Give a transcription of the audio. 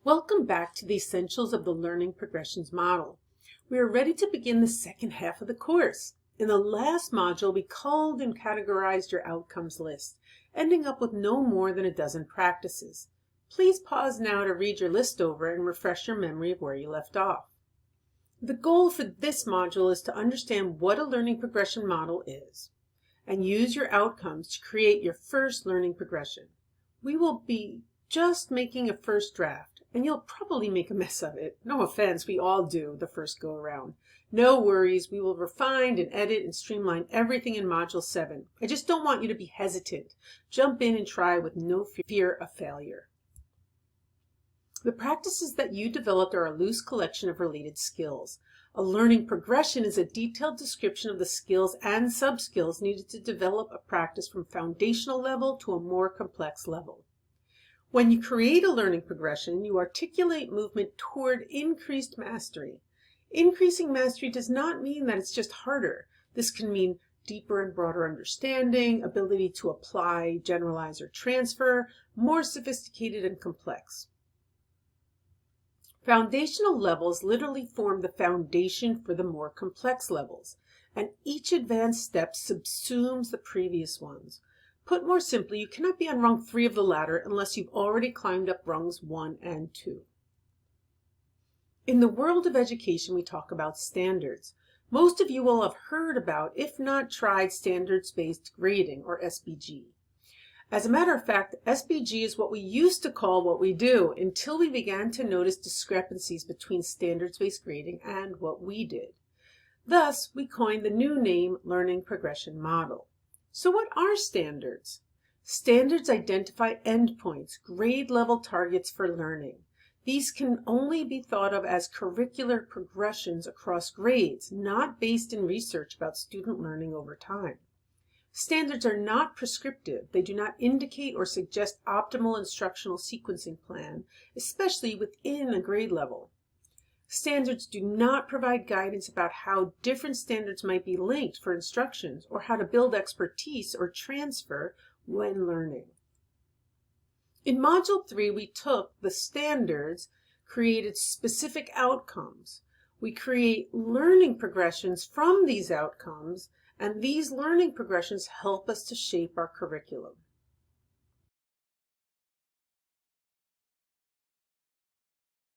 Welcome back to the Essentials of the Learning Progressions Model. We are ready to begin the second half of the course. In the last module, we culled and categorized your outcomes list, ending up with no more than a dozen practices. Please pause now to read your list over and refresh your memory of where you left off. The goal for this module is to understand what a learning progression model is, and use your outcomes to create your first learning progression. We will be just making a first draft, and you'll probably make a mess of it. No offense, we all do the first go around. No worries, we will refine and edit and streamline everything in Module 7. I just don't want you to be hesitant. Jump in and try with no fear of failure. The practices that you developed are a loose collection of related skills. A learning progression is a detailed description of the skills and sub-skills needed to develop a practice from foundational level to a more complex level. When you create a learning progression, you articulate movement toward increased mastery. Increasing mastery does not mean that it's just harder. This can mean deeper and broader understanding, ability to apply, generalize, or transfer, more sophisticated and complex. Foundational levels literally form the foundation for the more complex levels, and each advanced step subsumes the previous ones. Put more simply, you cannot be on rung 3 of the ladder unless you've already climbed up rungs 1 and 2. In the world of education, we talk about standards. Most of you will have heard about, if not tried, standards-based grading, or SBG. As a matter of fact, SBG is what we used to call what we do until we began to notice discrepancies between standards-based grading and what we did. Thus, we coined the new name Learning Progression Model. So what are standards? Standards identify endpoints, grade-level targets for learning. These can only be thought of as curricular progressions across grades, not based in research about student learning over time. Standards are not prescriptive. They do not indicate or suggest optimal instructional sequencing plan, especially within a grade level. Standards do not provide guidance about how different standards might be linked for instructions or how to build expertise or transfer when learning. In Module 3, we took the standards, created specific outcomes. We create learning progressions from these outcomes, and these learning progressions help us to shape our curriculum.